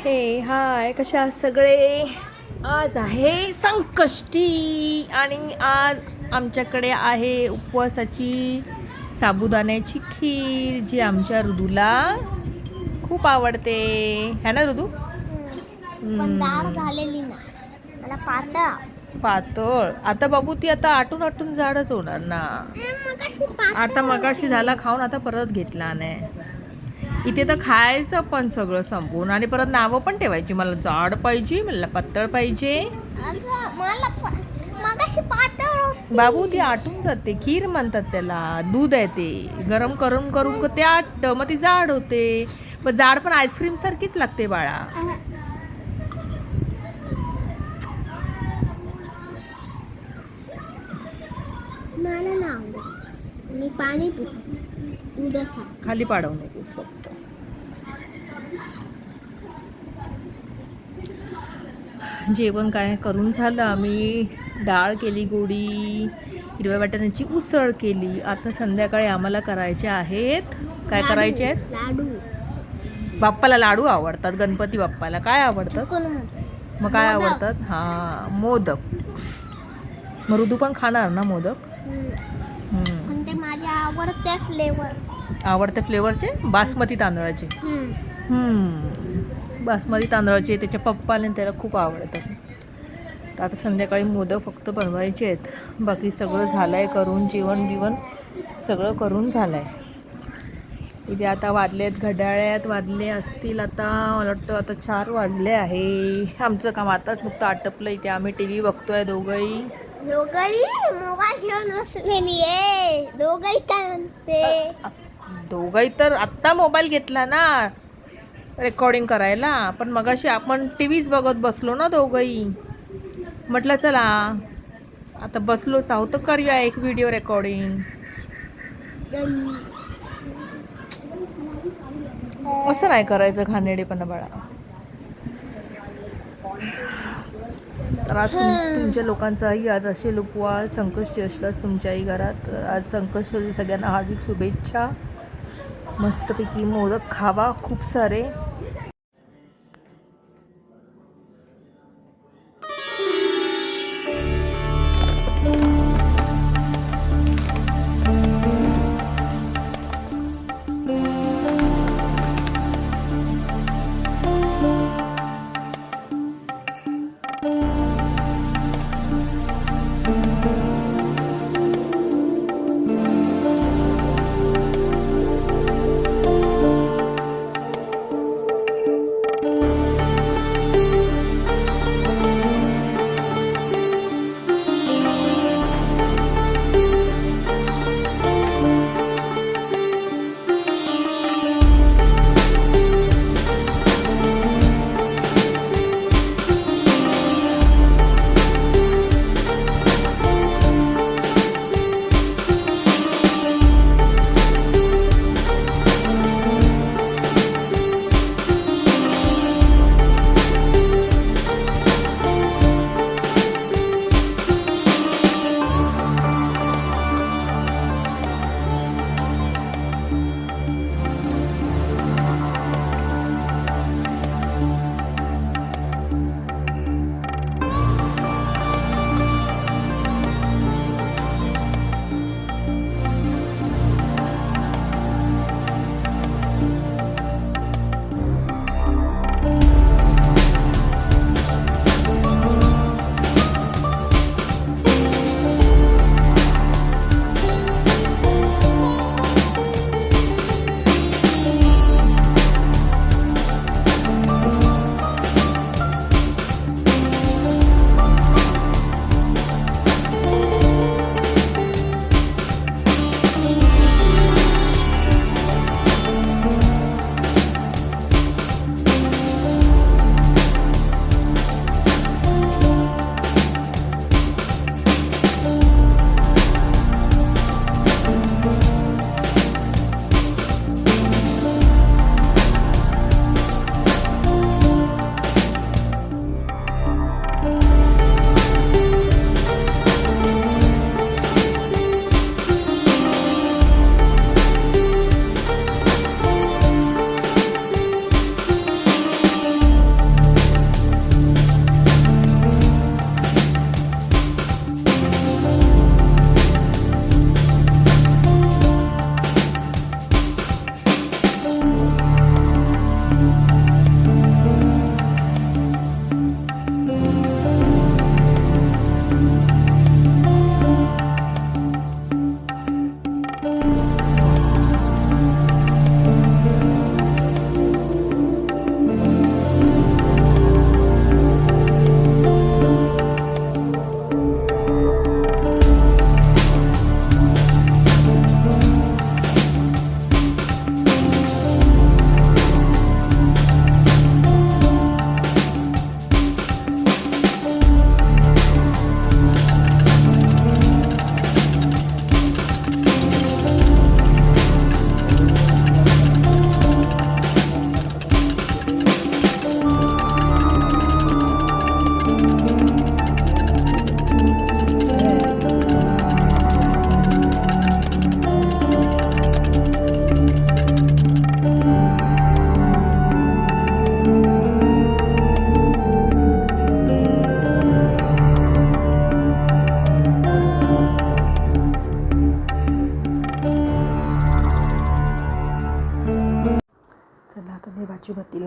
हे हाय, कशा आहात सगळे? आज आहे संकष्टी आणि आज आमच्याकडे आहे उपवासाची साबुदाण्याची खीर, जी आमच्या ऋदूला खूप आवडते. है ना ऋदू? पण डाळ झालेली ना, मला पातळ. पातळ. आता बाबू ती आता आटून आटून जाडच होणार ना. आता मगाशी झाला खाऊन, आता परत घेतला नाही. इथे तर खायचं पण सगळं संपवून आणि परत नावं पण ठेवायची. मला जाड पाहिजे, मला पातळ पाहिजे. बाबू ती आटून जाते, खीर म्हणतात त्याला. दूध आहे ते, गरम करून करून ते आटतं, मग ती जाड होते. मग जाड पण आईस्क्रीम सारखीच लागते बाळा. मला ना आवडत, मी पाणी पितो उद्या. खाली पाडवू नकोस फक्त. जेवण काय करून झालं. आम्ही डाळ केली गोडी, हिरव्या वाटाण्याची उसळ केली. आता संध्याकाळी आम्हाला करायचे आहेत. काय करायचे आहेत? लाडू. बाप्पाला लाडू आवडतात. गणपती बाप्पाला काय आवडतात? मग काय आवडतात? हां, मोदक. मग ऋदू पण खाणार ना मोदक? ते माझे आवडते फ्लेवर. आवडते फ्लेवरचे? बासमती तांदळाचे. बासमती तांदळाचे त्याच्या पप्पाने त्याला खूप आवडतात. तर आता संध्याकाळी मोदक फक्त बनवायचे आहेत. बाकी सगळं झालं आहे करून, जेवण बिवण सगळं करून झालं आहे. इथे आता वाजलेत, घड्याळ्यात वाजले असतील आता, मला वाटतं आता 4 वाजले आहे. आमचं काम आताच फक्त आटपलं. इथे आम्ही टी व्ही बघतोय दोघंही मोबाईल घेऊन बसलेली आहे. दोघंही काय म्हणते? दोघंही तर आत्ता मोबाईल घेतला ना रेकॉर्डिंग करायला, पण मगाशी आपण टी व्हीच बघत बसलो ना दोघंही. म्हटलं चला आता बसलोच आहोत तर करूया एक व्हिडिओ रेकॉर्डिंग. असं नाही करायचं घाणेरडेपणा बाळा. तर आज तुमच्या लोकांचाही आज असेल उपवास, संकष्टी असलाच तुमच्याही घरात. आज संकष्टी, सगळ्यांना हार्दिक शुभेच्छा. मस्तपैकी मोदक खावा खूप सारे.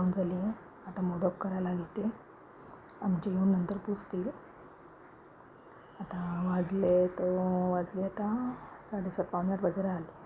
लावून झाली आहे. आता मोदक करायला घेते. आमचे येऊन नंतर पुजतील. आता वाजले आता 7:30 पावणे 8 वाजायला आले.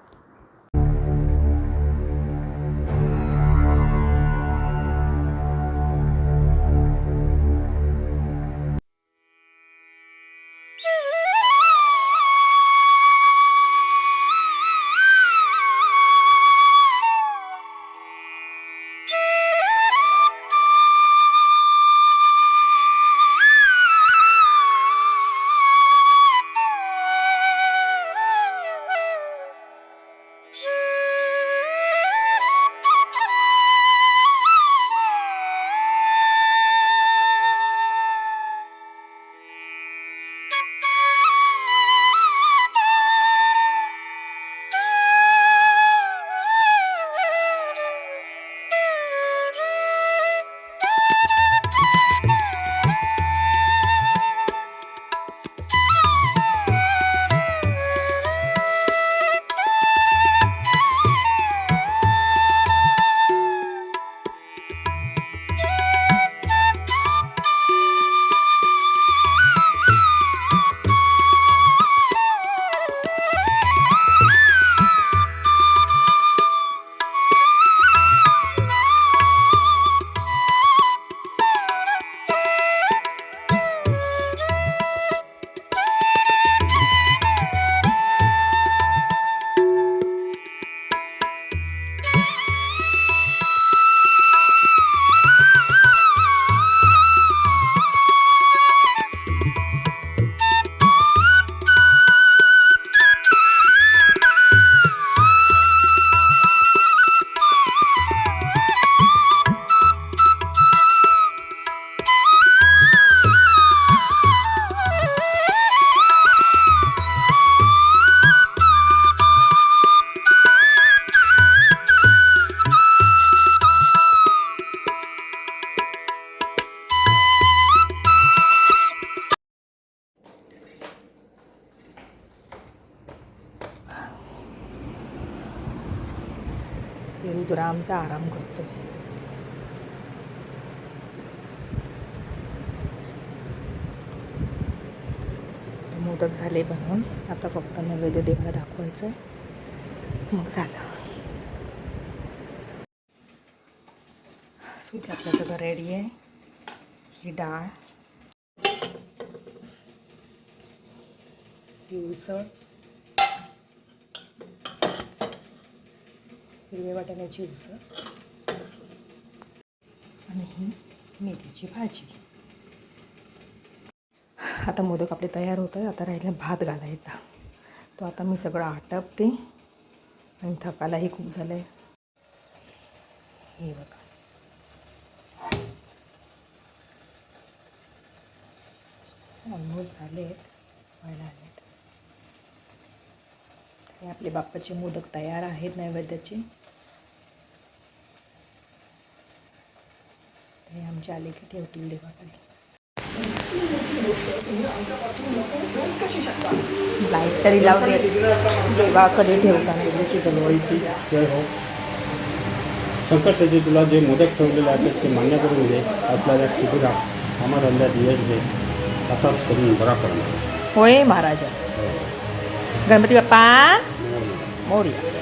रुद्रा आमचा आराम करतो. मोदक झाले बनवून. आता फक्त नैवेद्य देवाला दाखवायचं, मग झालं. सूप आपलं सगळं रेडी आहे. ही डाळ, ही उसळ, हिरव्या वाटाण्याची उसळ आणि ही मेथीची भाजी. आता मोदक आपले तयार होत आहे. आता राहिला भात घालायचा. तो आता मी सगळं आटपते आणि थकालाही खूप झालं आहे. हे बघा, ऑलमोस्ट झाले आहेत, व्हायला आलेत. हे आपले बाप्पाचे मोदक तयार आहेत नैवेद्याचे. हे आमचे आले की ठेवतील देवाकडे. लाईट तरी लावू दे, देवाकडे ठेवताना. संकट चतुर्थीला जे मोदक ठेवलेले असतात ते मान्य करून घे. आपल्याला शिबिरा कामाधंद्यात यश दे, असाच करून बरा पडणार. होय महाराजा. गणपती बाप्पा मोरया.